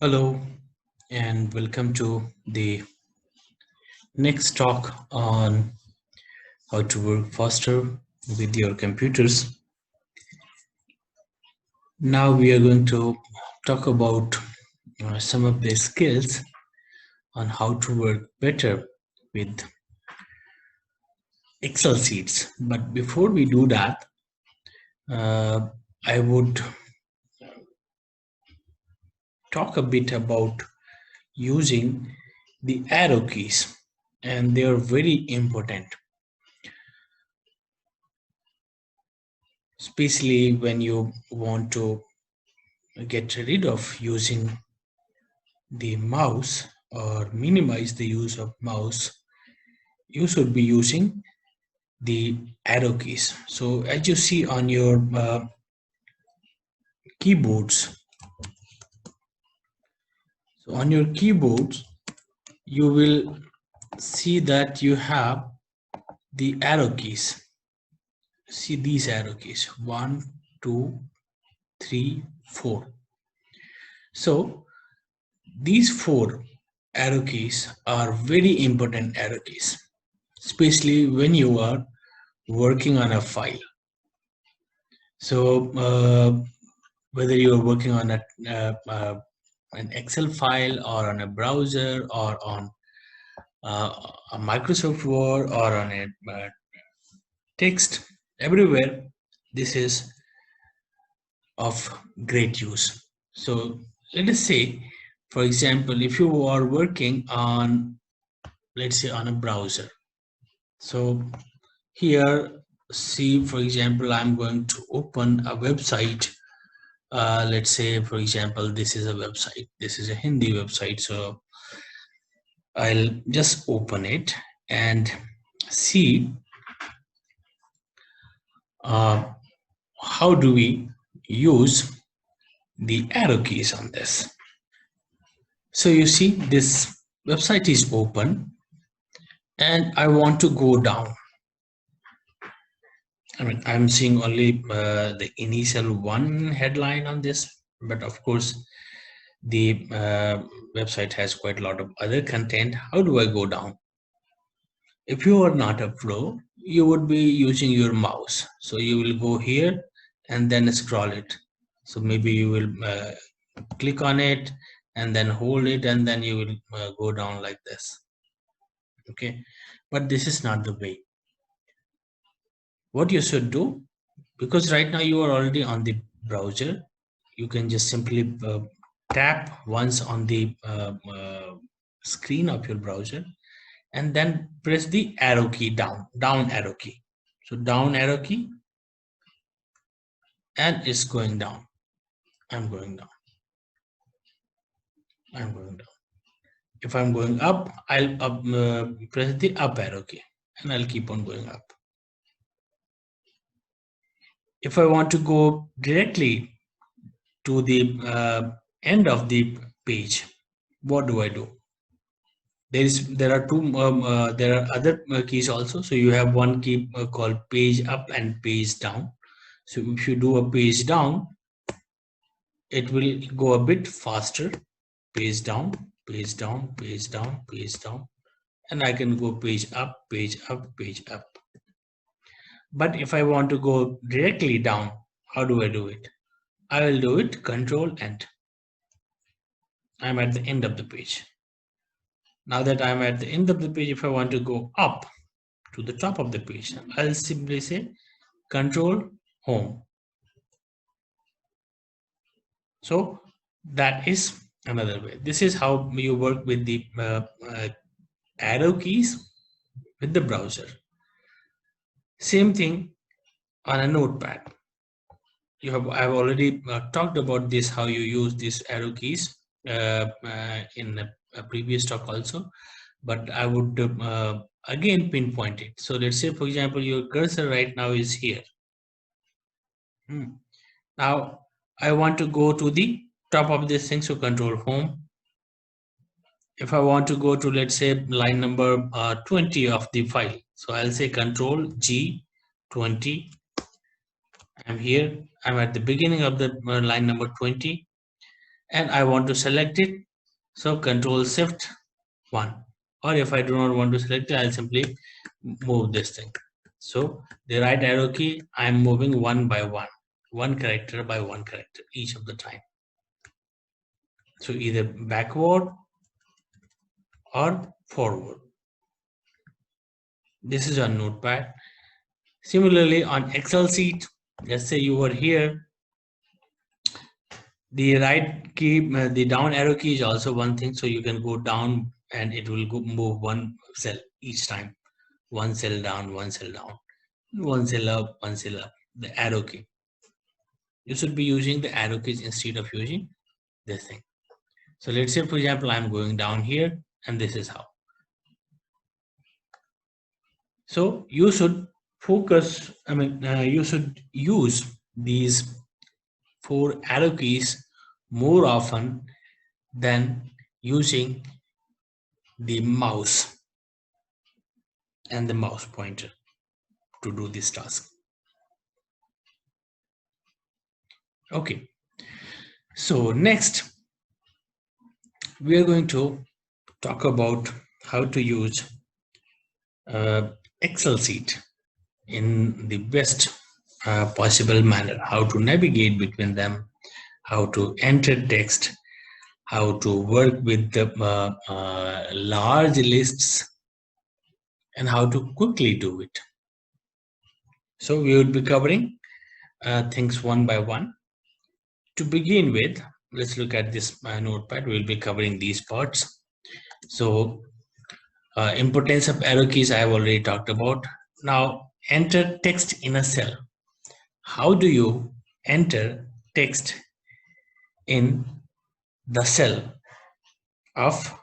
Hello and welcome to the next talk on how to work faster with your computers. Now we are going to talk about some of the skills on how to work better with Excel sheets. But before we do that, I would talk a bit about using the arrow keys, and they are very important, especially when you want to get rid of using the mouse or minimize the use of mouse. You should be using the arrow keys. So as you see on your keyboards, so on your keyboards you will see that you have the arrow keys. See these arrow keys: 1, 2, 3, 4. So these 4 arrow keys are very important arrow keys, especially when you are working on a file. So whether you're working on an Excel file or on a browser or on a Microsoft Word or on a text, everywhere this is of great use. So let us say, for example, if you are working on, let's say, on a browser. So here, see, for example, I'm going to open a website. Let's say, for example, this is a website. This is a Hindi website. So I'll just open it and see how do we use the arrow keys on this. So you see this website is open and I want to go down. I mean, I'm seeing only the initial one headline on this, but of course the website has quite a lot of other content. How do I go down? If you are not a pro, you would be using your mouse. So you will go here and then scroll it. So maybe you will click on it and then hold it and then you will go down like this. Okay, but this is not the way. What you should do, because right now you are already on the browser, you can just simply tap once on the screen of your browser and then press the arrow key down arrow key. So down arrow key, and it's going down. I'm going down. I'm going down. If I'm going up, I'll press the up arrow key and I'll keep on going up. If I want to go directly to the end of the page, what do I do? There are other keys also. So you have one key called page up and page down. So if you do a page down, it will go a bit faster. Page down, page down, page down, page down, and I can go page up, page up, page up. But if I want to go directly down, how do I do it? I will do it Control Enter. I'm at the end of the page. Now that I'm at the end of the page, if I want to go up to the top of the page, I'll simply say Control Home. So that is another way. This is how you work with the arrow keys with the browser. Same thing on a notepad. I've already talked about this, how you use these arrow keys in a previous talk also, but I would again pinpoint it. So let's say, for example, your cursor right now is here. Now I want to go to the top of this thing, so Control Home. If I want to go to, let's say, line number 20 of the file, so I'll say Control G 20. I'm here. I'm at the beginning of the line number 20. and I want to select it. So Control Shift 1. Or if I do not want to select it, I'll simply move this thing. So the right arrow key, I'm moving one by one character by one character each of the time. So either backward or forward. This is on Notepad. Similarly, on Excel sheet, let's say you were here, the right key, the down arrow key is also one thing. So you can go down and it will go move one cell each time. One cell down, one cell down, one cell up, one cell up. The arrow key. You should be using the arrow keys instead of using this thing. So let's say, for example, I'm going down here and this is how. So you should focus, you should use these 4 arrow keys more often than using the mouse and the mouse pointer to do this task. Okay, so next we are going to talk about how to use Excel sheet in the best possible manner, how to navigate between them, how to enter text, how to work with the large lists, and how to quickly do it. So we will be covering things one by one. To begin with, let's look at this notepad. We'll be covering these parts. So importance of arrow keys I have already talked about. Now enter text in a cell. How do you enter text in the cell of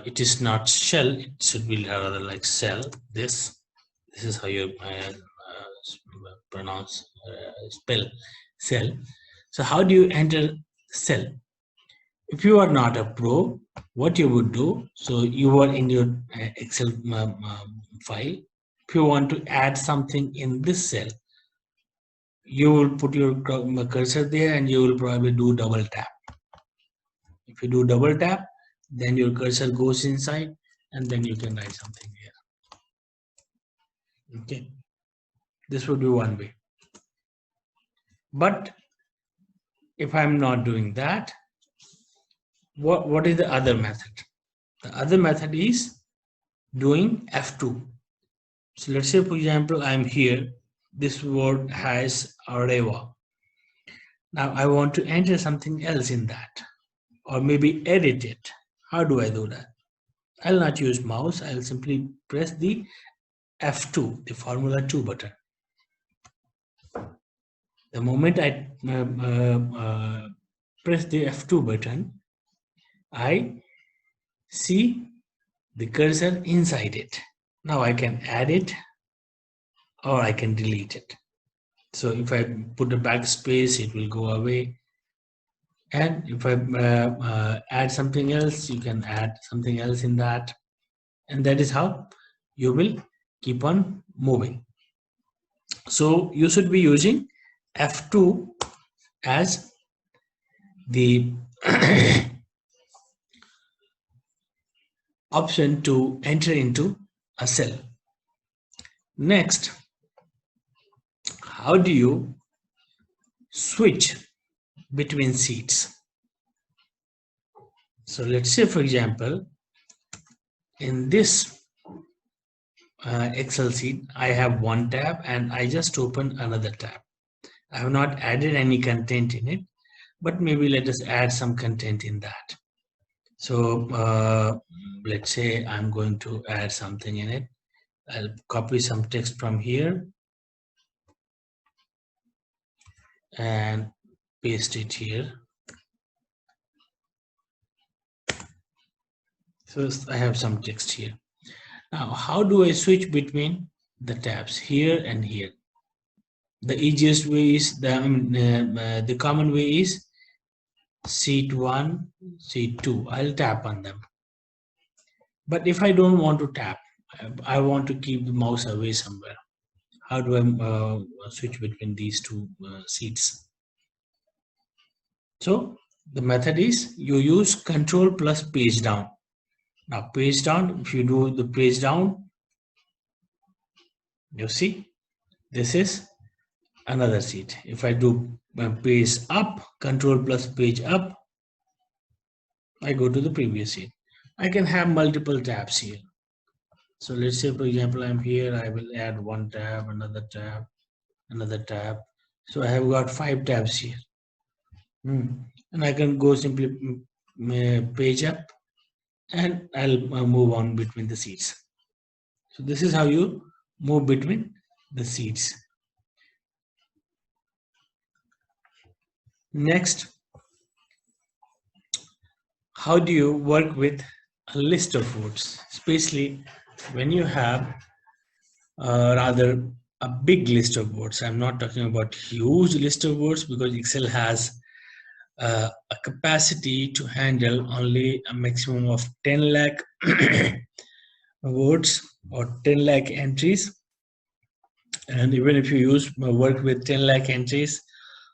it is not shell, it should be rather like cell. This is how you pronounce spell cell. So how do you enter cell? If you are not a pro, what you would do, so you are in your Excel file. If you want to add something in this cell, you will put your cursor there and you will probably do double tap. If you do double tap, then your cursor goes inside and then you can write something here. Okay, this would be one way. But if I'm not doing that, what is the other method? The other method is doing F2. So let's say, for example, I'm here. This word has Areva. Now I want to enter something else in that, or maybe edit it. How do I do that? I'll not use mouse. I'll simply press the F2, the Formula 2 button. The moment I press the F2 button, I see the cursor inside it. Now I can add it or I can delete it. So if I put a backspace, it will go away. And if I add something else, you can add something else in that. And that is how you will keep on moving. So you should be using F2 as the option to enter into a cell. Next, how do you switch between sheets? So let's say, for example, in this Excel sheet, I have one tab and I just open another tab. I have not added any content in it, but maybe let us add some content in that. So let's say I'm going to add something in it. I'll copy some text from here and paste it here. So I have some text here. Now, how do I switch between the tabs here and here? The easiest way is the common way is sheet 1, sheet 2. I'll tap on them. But if I don't want to tap, I want to keep the mouse away somewhere. How do I switch between these two sheets? So The method is you use control plus page down. Now page down, if you do the page down, you see this is another sheet. If I do page up, control plus page up, I go to the previous sheet. I can have multiple tabs here. So let's say, for example, I'm here, I will add one tab, another tab, another tab. So I have got 5 tabs here. And I can go simply page up and I'll move on between the sheets. So this is how you move between the sheets. Next, how do you work with a list of words, especially when you have rather a big list of words. I'm not talking about huge list of words because Excel has a capacity to handle only a maximum of 10 lakh words or 10 lakh entries. And even if you use work with 10 lakh entries,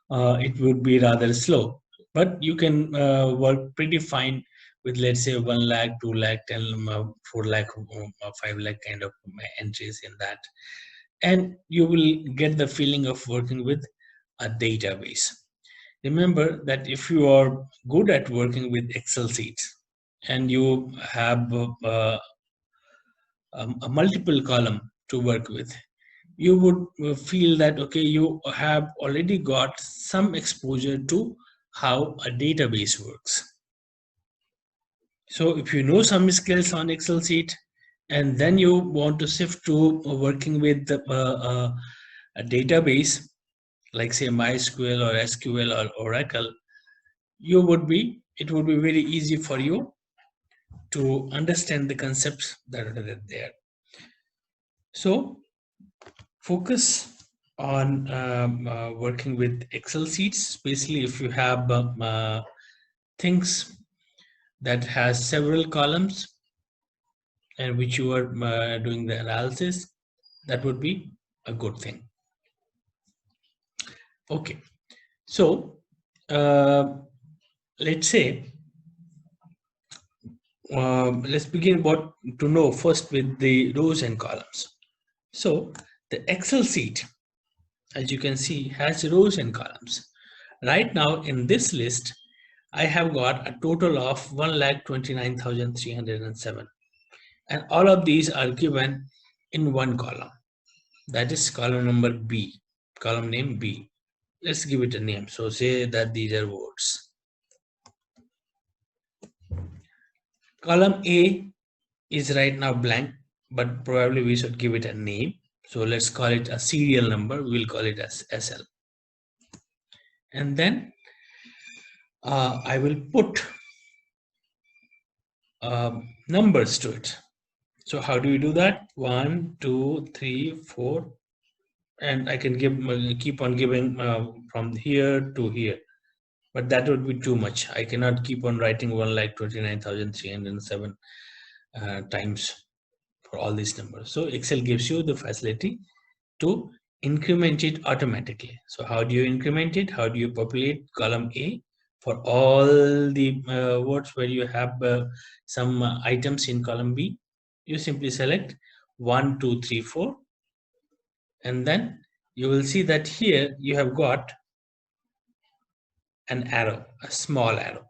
it would be rather slow. But you can work pretty fine with, let's say, 1 lakh, 2 lakh, 10, 4 lakh, 5 lakh kind of entries in that. And you will get the feeling of working with a database. Remember that if you are good at working with Excel sheets and you have a multiple column to work with, you would feel that okay, you have already got some exposure to how a database works. So if you know some skills on Excel sheet and then you want to shift to working with a database like say MySQL or SQL or Oracle, it would be very easy for you to understand the concepts that are there. So focus on working with Excel sheets, especially if you have things that has several columns and which you are doing the analysis. That would be a good thing. Okay, so let's say let's begin what to know first with the rows and columns. So the Excel sheet, as you can see, has rows and columns. Right now in this list, I have got a total of 1,29,307. And all of these are given in one column. That is column number B, column name B. Let's give it a name. So say that these are words. Column A is right now blank, but probably we should give it a name. So let's call it a serial number. We'll call it as SL. And then I will put numbers to it. So how do we do that? 1, 2, 3, 4, and I can keep on giving from here to here. But that would be too much. I cannot keep on writing 1,29,307 times for all these numbers. So Excel gives you the facility to increment it automatically. So how do you increment it? How do you populate column A for all the words where you have some items in column B? You simply select 1, 2, 3, 4, and then you will see that here you have got an arrow, a small arrow.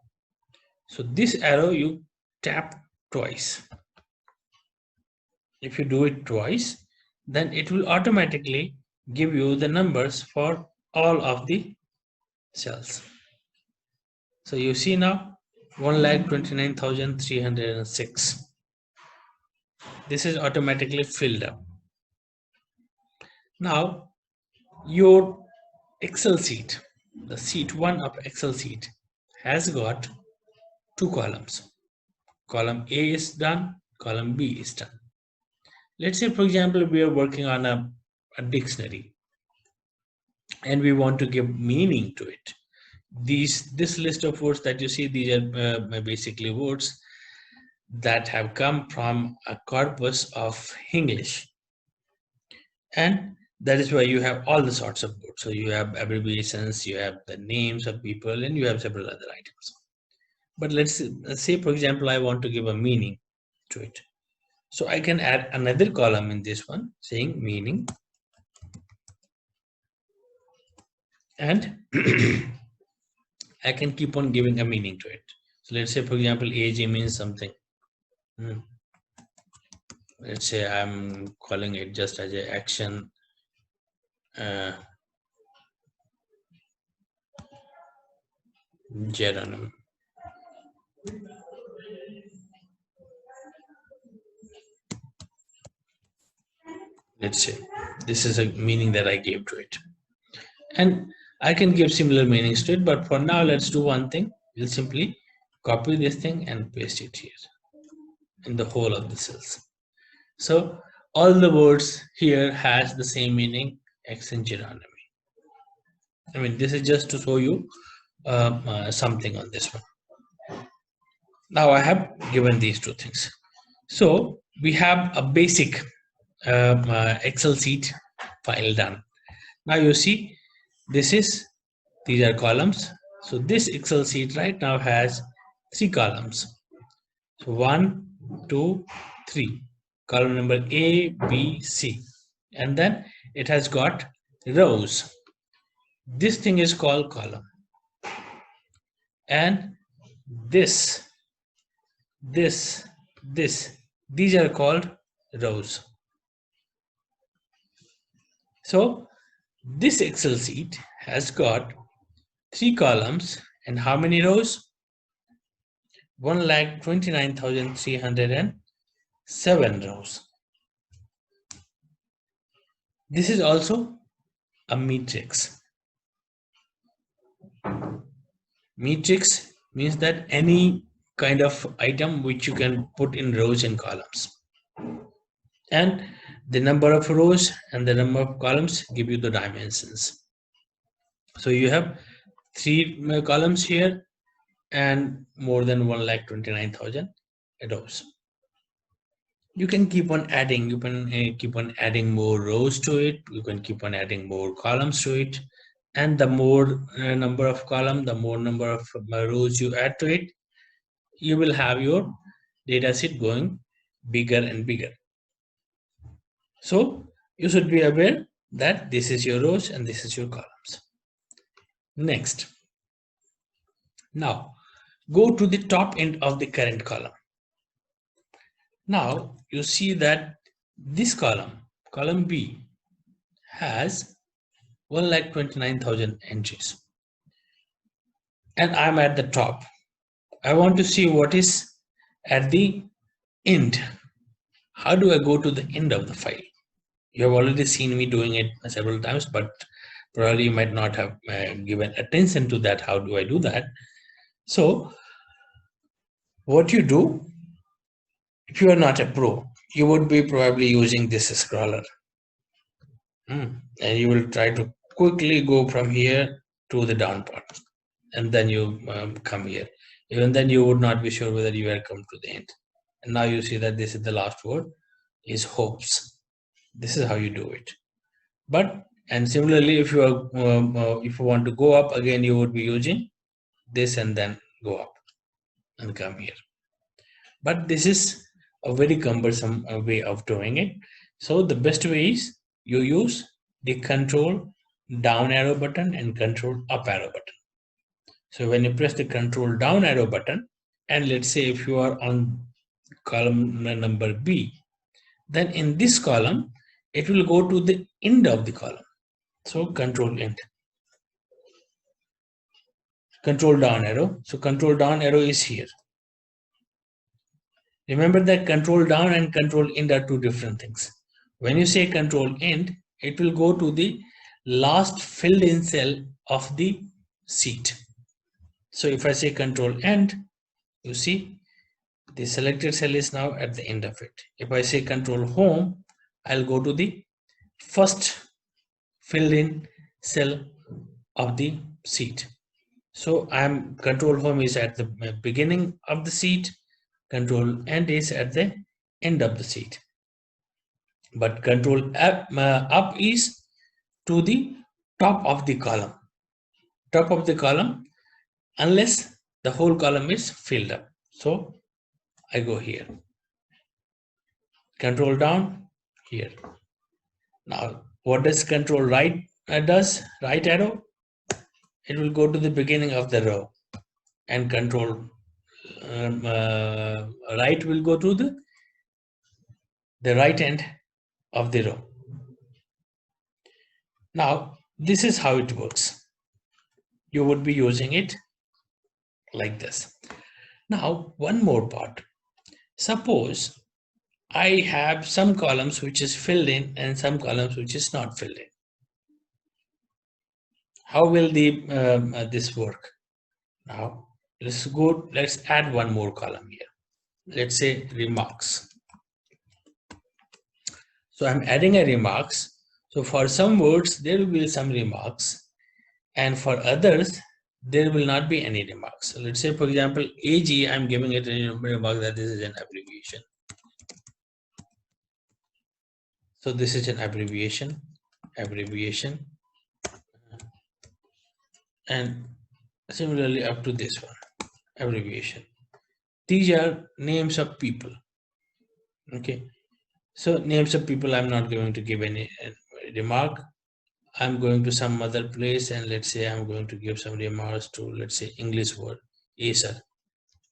So this arrow you tap twice. If you do it twice, then it will automatically give you the numbers for all of the cells. So you see now 1,29,306. This is automatically filled up. Now your Excel sheet, the sheet 1 of Excel sheet, has got 2 columns. Column A is done, column B is done. Let's say, for example, we are working on a dictionary and we want to give meaning to it. This list of words that you see, these are basically words that have come from a corpus of English. And that is why you have all the sorts of words. So you have abbreviations, you have the names of people, and you have several other items. But let's say, for example, I want to give a meaning to it. So I can add another column in this one saying meaning, and I can keep on giving a meaning to it. So let's say, for example, AG means something. Let's say I'm calling it just as a action geronym. Let's say this is a meaning that I gave to it, and I can give similar meanings to it, but for now let's do one thing. We'll simply copy this thing and paste it here in the whole of the cells. So all the words here has the same meaning, action geronym. I mean, this is just to show you something on this one. Now I have given these two things. So we have a basic Excel sheet file done. Now you see, these are columns. So this Excel sheet right now has 3 columns. So 1, 2, 3. Column number A, B, C. And then it has got rows. This thing is called column. And this, these are called rows. So this Excel sheet has got 3 columns and how many rows? 1,29,307 rows. This is also a matrix. Matrix means that any kind of item which you can put in rows and columns. And the number of rows and the number of columns give you the dimensions. So you have 3 columns here and more than 1,29,000 rows. You can keep on adding, you can keep on adding more rows to it, you can keep on adding more columns to it, and the more number of column, the more number of rows you add to it, you will have your data sheet going bigger and bigger. So you should be aware that this is your rows and this is your columns. Next, now go to the top end of the current column. Now you see that this column, column B, has 1,29,000 entries. And I'm at the top. I want to see what is at the end. How do I go to the end of the file? You have already seen me doing it several times, but probably you might not have given attention to that. How do I do that? So what you do, if you are not a pro, you would be probably using this scroller. And you will try to quickly go from here to the down part. And then you come here. Even then you would not be sure whether you have come to the end. And now you see that this is the last word, is hopes. This is how you do it. But, and similarly, if you are if you want to go up again, you would be using this and then go up and come here. But this is a very cumbersome way of doing it. So the best way is you use the control down arrow button and control up arrow button. So when you press the control down arrow button, and let's say if you are on column number B, then in this column, it will go to the end of the column. So control end. Control down arrow. So control down arrow is here. Remember that control down and control end are two different things. When you say control end, it will go to the last filled in cell of the sheet. So if I say control end, you see the selected cell is now at the end of it. If I say control home, I'll go to the first filled in cell of the sheet. So I'm control home is at the beginning of the sheet, control end is at the end of the sheet. But control up is to the top of the column. Top of the column, unless the whole column is filled up. So I go here, control down here. Now what does control right does? Right arrow, it will go to the beginning of the row, and control right will go to the right end of the row. Now this is how it works. You would be using it like this. Now one more part. Suppose I have some columns which is filled in and some columns which is not filled in. How will this work? Now let's add one more column here. Let's say remarks. So I'm adding a remarks. So for some words there will be some remarks, and for others there will not be any remarks. So let's say for example AG, I'm giving it a remark that this is an abbreviation. So this is an abbreviation, and similarly up to this one, abbreviation. These are names of people. Okay, so names of people, I'm not going to give any remark. I'm going to some other place, and let's say I'm going to give some remarks to, let's say, English word. Yes, sir.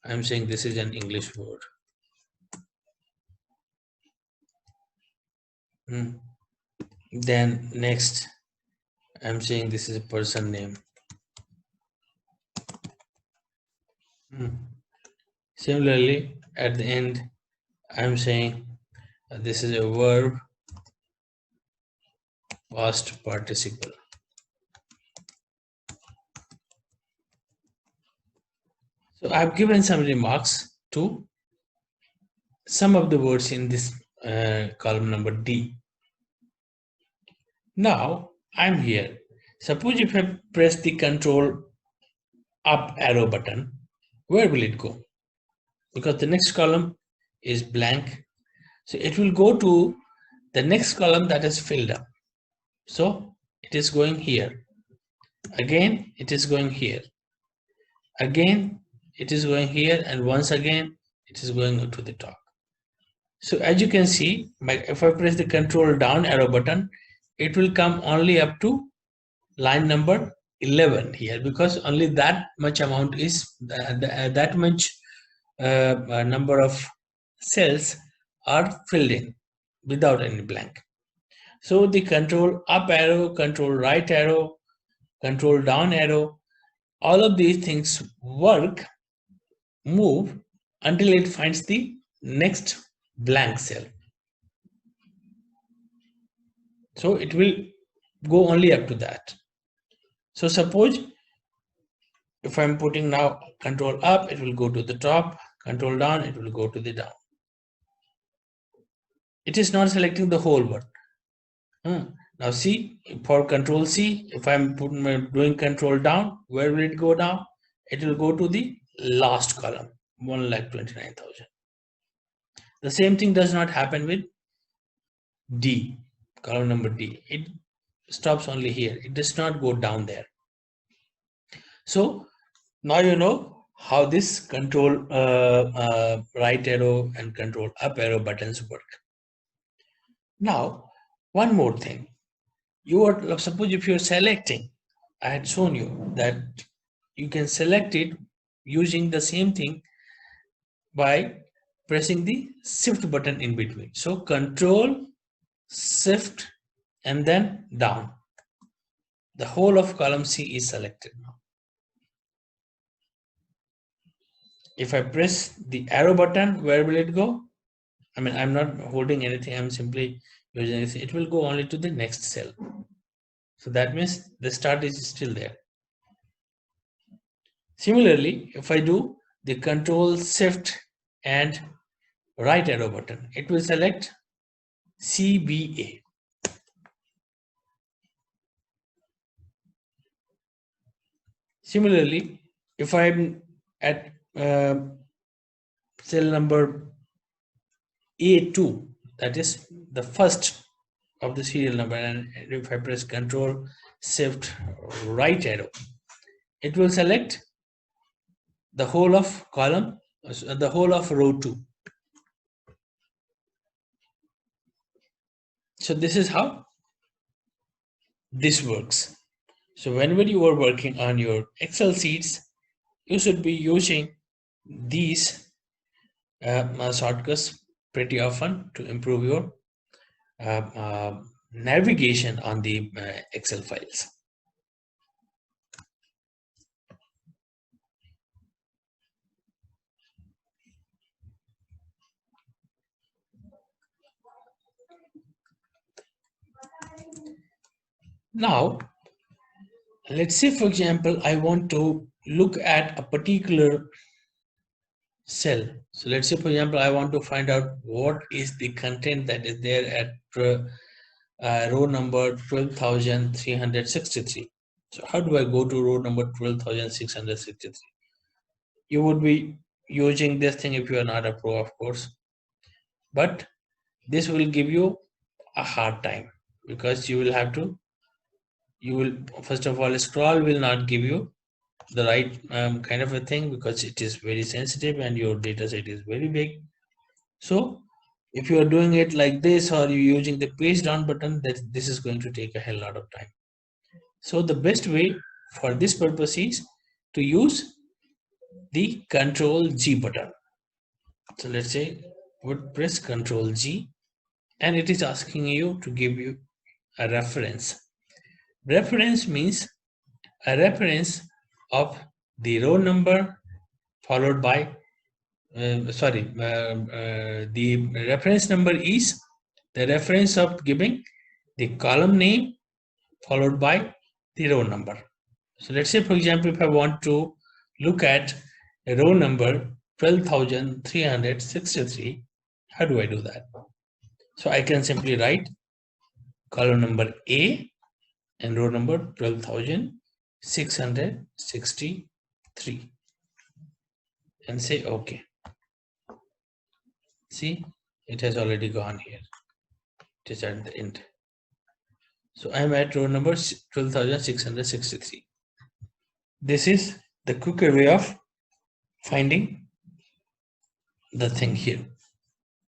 I'm saying this is an English word. Then next, I'm saying this is a person name. Similarly, at the end, I'm saying this is a verb, past participle. So I've given some remarks to some of the words in this column number D. Now I'm here. Suppose if I press the control up arrow button, where will it go? Because the next column is blank. So it will go to the next column that is filled up. So it is going here. Again, it is going here. Again, it is going here, and once again, it is going to the top. So as you can see, if I press the control down arrow button, it will come only up to line number 11 here, because only that much amount is that much number of cells are filled in without any blank. So the control up arrow, control right arrow, control down arrow, all of these things move until it finds the next blank cell. So it will go only up to that. So suppose if I'm putting now control up, it will go to the top, control down, it will go to the down. It is not selecting the whole word. Now see, for control C, if I'm doing control down, where will it go down? It will go to the last column, 1,29,000. The same thing does not happen with D, column number D. It stops only here. It does not go down there. So now you know how this control right arrow and control up arrow buttons work. Now, one more thing. Suppose if you're selecting, I had shown you that you can select it using the same thing by pressing the shift button in between. So control, shift, and then down. The whole of column C is selected now. If I press the arrow button, where will it go? I mean, I'm not holding anything, I'm simply using it. It will go only to the next cell. So that means the start is still there. Similarly, if I do the control, shift, and right arrow button, it will select CBA. Similarly, if I'm at cell number A2, that is the first of the serial number, and if I press control, shift, right arrow, it will select the whole of column, the whole of row 2. So this is how this works. So whenever you are working on your Excel sheets, you should be using these shortcuts pretty often to improve your navigation on the Excel files. Now, let's say, for example, I want to look at a particular cell. So let's say, for example, I want to find out what is the content that is there at row number 12,363. So how do I go to row number 12,663? You would be using this thing if you are not a pro, of course. But this will give you a hard time because you will first of all, scroll will not give you the right kind of a thing because it is very sensitive and your data set is very big. So if you are doing it like this or you're using the page down button, that this is going to take a hell lot of time. So the best way for this purpose is to use the Control G button. So let's say would press Control G and it is asking you to give you a reference. Reference means a reference of the row number followed by the reference number is the reference of giving the column name followed by the row number. So let's say, for example, if I want to look at a row number 12,363, how do I do that? So I can simply write column number A and row number 12,663 and say OK. See, it has already gone here. It is at the end. So I am at row number 12,663. This is the quicker way of finding the thing here.